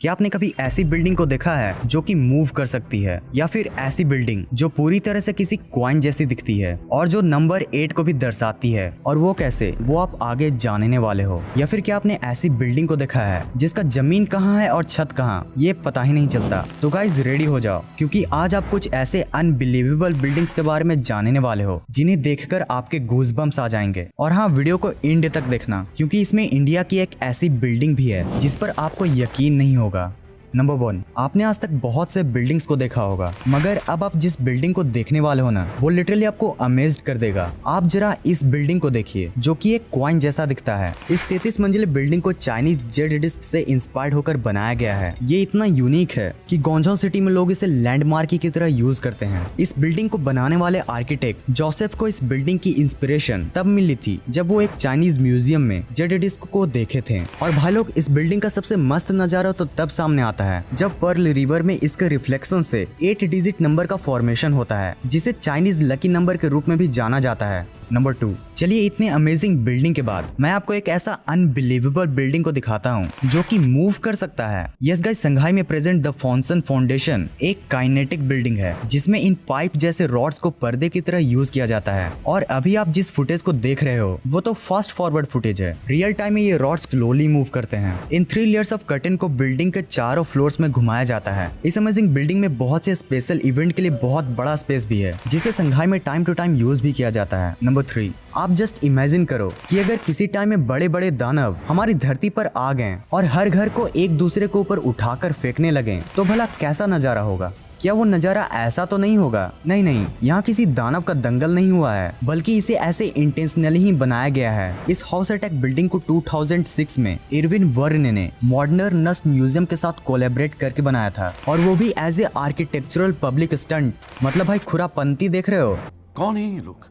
क्या आपने कभी ऐसी बिल्डिंग को देखा है जो कि मूव कर सकती है, या फिर ऐसी बिल्डिंग जो पूरी तरह से किसी कॉइन जैसी दिखती है और जो नंबर 8 को भी दर्शाती है? और वो कैसे, वो आप आगे जानने वाले हो। या फिर क्या आपने ऐसी बिल्डिंग को देखा है जिसका जमीन कहाँ है और छत कहाँ, ये पता ही नहीं चलता? तो गाइज रेडी हो जाओ, क्योंकि आज आप कुछ ऐसे अनबिलीवेबल बिल्डिंग्स के बारे में जानने वाले हो जिन्हें देखकर आपके गूज़बम्प्स आ जाएंगे। और हाँ, वीडियो को एंड तक देखना, क्योंकि इसमें इंडिया की एक ऐसी बिल्डिंग भी है जिस पर आपको यकीन नहीं होगा। नंबर 1, आपने आज तक बहुत से बिल्डिंग्स को देखा होगा, मगर अब आप जिस बिल्डिंग को देखने वाले हो ना, वो लिटरली आपको अमेज्ड कर देगा। आप जरा इस बिल्डिंग को देखिए, जो कि एक कॉइन जैसा दिखता है। इस 33 मंजिले बिल्डिंग को चाइनीज जेड डिस्क से इंस्पायर्ड होकर बनाया गया है। ये इतना यूनिक है कि गोंजों सिटी में लोग इसे लैंडमार्क की तरह यूज करते हैं। इस बिल्डिंग को बनाने वाले आर्किटेक्ट जोसेफ को इस बिल्डिंग की इंस्पिरेशन तब मिली थी जब वो एक चाइनीज म्यूजियम में जेड डिस्क को देखे थे। और भाई लोग, इस बिल्डिंग का सबसे मस्त नजारा तो तब सामने आता है जब पर्ल रिवर में इसके रिफ्लेक्शन से 8 डिजिट नंबर का फॉर्मेशन होता है, जिसे चाइनीज लकी नंबर के रूप में भी जाना जाता है। नंबर 2, चलिए इतने अमेजिंग बिल्डिंग के बाद मैं आपको एक ऐसा अनबिलीवेबल बिल्डिंग को दिखाता हूँ जो कि मूव कर सकता है। यस गाइस, संघाई में प्रेजेंट द फॉन्सन फाउंडेशन एक काइनेटिक बिल्डिंग है जिसमें इन पाइप जैसे रॉड्स को पर्दे की तरह यूज किया जाता है। और अभी आप जिस फुटेज को देख रहे हो वो तो फास्ट फॉरवर्ड फुटेज है। रियल टाइम में ये रॉड्स स्लोली मूव करते हैं। इन 3 लेयर्स ऑफ कर्टेन को बिल्डिंग के चारों फ्लोर्स में घुमाया जाता है। इस अमेजिंग बिल्डिंग में बहुत से स्पेशल इवेंट के लिए बहुत बड़ा स्पेस भी है, जिसे संघाई में टाइम टू टाइम यूज भी किया जाता है। नंबर 3, आप जस्ट इमेजिन करो कि अगर किसी टाइम में बड़े बड़े दानव हमारी धरती पर आ गए और हर घर को एक दूसरे के ऊपर उठाकर फेंकने लगे, तो भला कैसा नजारा होगा? क्या वो नजारा ऐसा तो नहीं होगा? नहीं, यहाँ किसी दानव का दंगल नहीं हुआ है, बल्कि इसे ऐसे इंटेंशनली ही बनाया गया है। इस हाउस अटैक बिल्डिंग को 2006 में इरविन वर्न ने मॉडर्न नस्ट म्यूजियम के साथ कोलैबोरेट करके बनाया था, और वो भी as a architectural public stunt. मतलब भाई, खुरापंती देख रहे हो? कौन है ये लोग?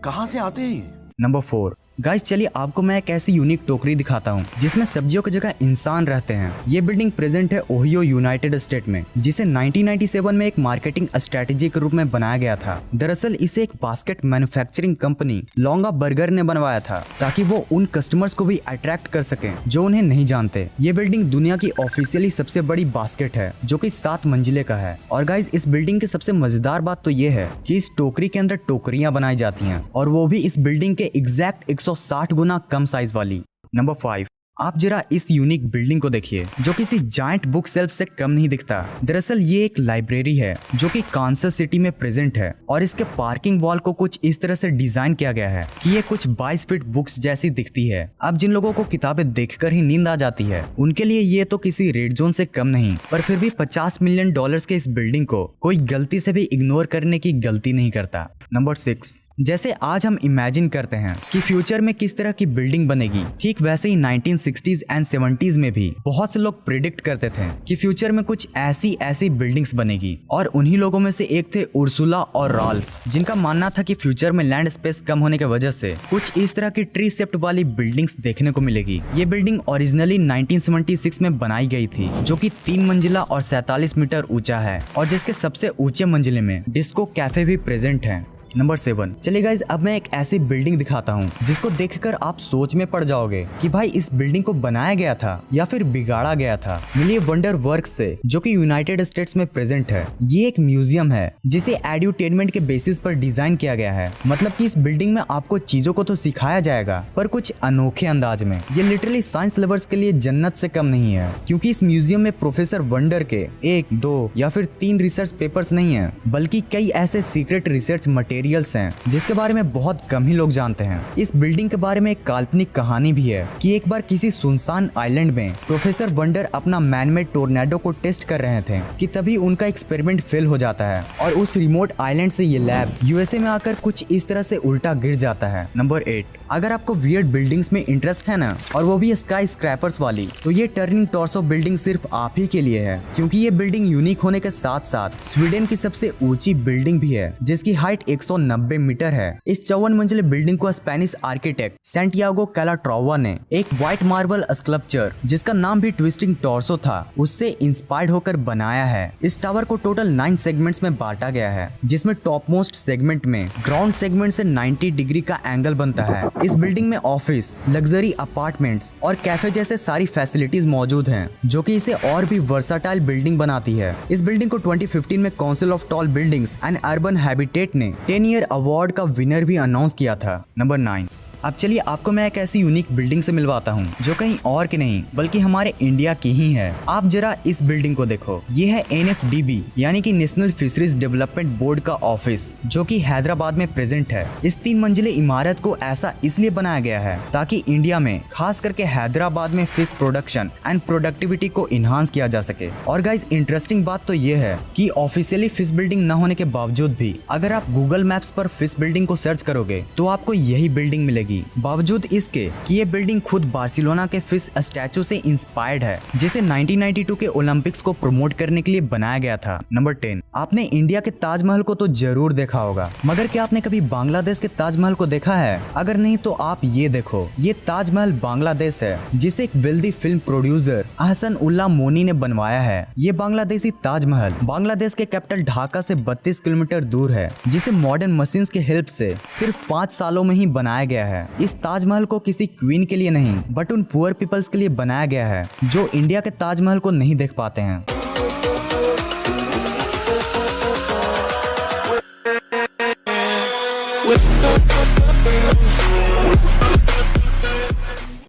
कहाँ से आते हैं? नंबर 4, गाइस चलिए आपको मैं एक ऐसी यूनिक टोकरी दिखाता हूँ जिसमें सब्जियों की जगह इंसान रहते हैं। ये बिल्डिंग प्रेजेंट है ओहियो, यूनाइटेड स्टेट में, जिसे 1997 में एक मार्केटिंग स्ट्रेटेजी के रूप में बनाया गया था। दरअसल इसे एक बास्केट मैन्युफैक्चरिंग कंपनी लोंगा बर्गर ने बनवाया था, ताकि वो उन कस्टमर्स को भी अट्रैक्ट कर सके जो उन्हें नहीं जानते। ये बिल्डिंग दुनिया की ऑफिशियली सबसे बड़ी बास्केट है, जो कि 7 मंजिले का है। और गाइस, इस बिल्डिंग की सबसे मजेदार बात तो ये है कि इस टोकरी के अंदर टोकरियां बनाई जाती हैं, और वो भी इस बिल्डिंग के एग्जैक्ट 160 गुना कम साइज वाली। नंबर 5, आप जरा इस यूनिक बिल्डिंग को देखिए, जो किसी जायंट बुक सेल्फ से कम नहीं दिखता। दरअसल ये एक लाइब्रेरी है जो कि कांसास सिटी में प्रेजेंट है, और इसके पार्किंग वॉल को कुछ इस तरह से डिजाइन किया गया है कि ये कुछ 22 फीट बुक्स जैसी दिखती है। अब जिन लोगों को किताबें देखकर ही नींद आ जाती है, उनके लिए ये तो किसी रेड जोन से कम नहीं, पर फिर भी $50 मिलियन के इस बिल्डिंग को कोई गलती से भी इग्नोर करने की गलती नहीं करता। नंबर 6, जैसे आज हम इमेजिन करते हैं कि फ्यूचर में किस तरह की बिल्डिंग बनेगी, ठीक वैसे ही 1960s एंड 70s में भी बहुत से लोग प्रिडिक्ट करते थे कि फ्यूचर में कुछ ऐसी बिल्डिंग्स बनेगी। और उन्हीं लोगों में से एक थे उर्सुला और राल्फ, जिनका मानना था कि फ्यूचर में लैंड स्पेस कम होने की वजह से कुछ इस तरह की ट्री शेप्ड वाली बिल्डिंग्स देखने को मिलेगी। ये बिल्डिंग ओरिजिनली 1976 में बनाई गई थी, जो कि 3 मंजिला और 47 मीटर ऊंचा है, और जिसके सबसे ऊंचे मंजिले में डिस्को कैफे भी प्रेजेंट है। नंबर 7, चलिए गाइज अब मैं एक ऐसी बिल्डिंग दिखाता हूँ जिसको देखकर आप सोच में पड़ जाओगे कि भाई इस बिल्डिंग को बनाया गया था या फिर बिगाड़ा गया था। मिलिए वंडर वर्क्स से, जो कि यूनाइटेड स्टेट्स में प्रेजेंट है। ये एक म्यूजियम है जिसे एड्यूटेनमेंट के बेसिस पर डिजाइन किया गया है। मतलब कि इस बिल्डिंग में आपको चीजों को तो सिखाया जाएगा, पर कुछ अनोखे अंदाज में। ये लिटरली साइंस लवर्स के लिए जन्नत से कम नहीं है, क्योंकि इस म्यूजियम में प्रोफेसर वंडर के 1, 2 या फिर 3 रिसर्च पेपर्स नहीं है, बल्कि कई ऐसे सीक्रेट रिसर्च मटेरियल्स हैं जिसके बारे में बहुत कम ही लोग जानते हैं। इस बिल्डिंग के बारे में एक काल्पनिक कहानी भी है कि एक बार किसी सुनसान आइलैंड में प्रोफेसर वंडर अपना मैनमेड टोर्नेडो को टेस्ट कर रहे थे कि तभी उनका एक्सपेरिमेंट फेल हो जाता है, और उस रिमोट आइलैंड से ये लैब यूएसए में आकर कुछ इस तरह से उल्टा गिर जाता है। नंबर 8, अगर आपको वियर्ड बिल्डिंग्स में इंटरेस्ट है ना, और वो भी स्काई स्क्रैपर्स वाली, तो ये टर्निंग टॉर्सो बिल्डिंग सिर्फ आप ही के लिए है, क्योंकि ये बिल्डिंग यूनिक होने के साथ साथ स्वीडन की सबसे ऊंची बिल्डिंग भी है, जिसकी हाइट 190 मीटर है। इस 54 मंजिले बिल्डिंग को स्पेनिश आर्किटेक्ट सैंटियागो कैलाट्रोवा ने एक व्हाइट मार्बल स्कल्पचर, जिसका नाम भी ट्विस्टिंग टॉर्सो था, उससे इंस्पायर्ड होकर बनाया है। इस टावर को टोटल 9 सेगमेंट्स में बांटा गया है, जिसमें टॉप मोस्ट सेगमेंट में ग्राउंड सेगमेंट से 90 डिग्री का एंगल बनता है, इस बिल्डिंग में ऑफिस, लग्जरी अपार्टमेंट्स और कैफे जैसे सारी फैसिलिटीज मौजूद हैं, जो कि इसे और भी वर्साटाइल बिल्डिंग बनाती है। इस बिल्डिंग को 2015 में council of tall buildings and urban habitat ने 10 ईयर अवार्ड का विनर भी अनाउंस किया था। नंबर 9। अब चलिए आपको मैं एक ऐसी यूनिक बिल्डिंग से मिलवाता हूँ जो कहीं और की नहीं बल्कि हमारे इंडिया की ही है। आप जरा इस बिल्डिंग को देखो। ये है NFDB यानी कि नेशनल फिशरीज डेवलपमेंट बोर्ड का ऑफिस, जो कि हैदराबाद में प्रेजेंट है। इस 3 मंजिले इमारत को ऐसा इसलिए बनाया गया है ताकि इंडिया में खास करके हैदराबाद में फिश प्रोडक्शन एंड प्रोडक्टिविटी को इन्हांस किया जा सके। और गाइज इंटरेस्टिंग बात तो ये है कि ऑफिशियली फिश बिल्डिंग न होने के बावजूद भी अगर आप गूगल मैप्स पर फिश बिल्डिंग को सर्च करोगे तो आपको यही बिल्डिंग मिलेगी, बावजूद इसके कि ये बिल्डिंग खुद बार्सिलोना के फिश स्टैचू से इंस्पायर्ड है, जिसे 1992 के ओलंपिक्स को प्रमोट करने के लिए बनाया गया था। नंबर 10। आपने इंडिया के ताजमहल को तो जरूर देखा होगा, मगर क्या आपने कभी बांग्लादेश के ताजमहल को देखा है? अगर नहीं तो आप ये देखो, ये ताजमहल बांग्लादेश है, जिसे एक wealthy film producer Ahsan Ullah Moni ने बनवाया है। ये बांग्लादेशी ताजमहल बांग्लादेश के कैपिटल ढाका से 32 किलोमीटर दूर है, जिसे मॉडर्न मशीन्स के हेल्प से सिर्फ 5 सालों में ही बनाया गया है। इस ताजमहल को किसी क्वीन के लिए नहीं बट उन पुअर पीपल्स के लिए बनाया गया है जो इंडिया के ताजमहल को नहीं देख पाते हैं।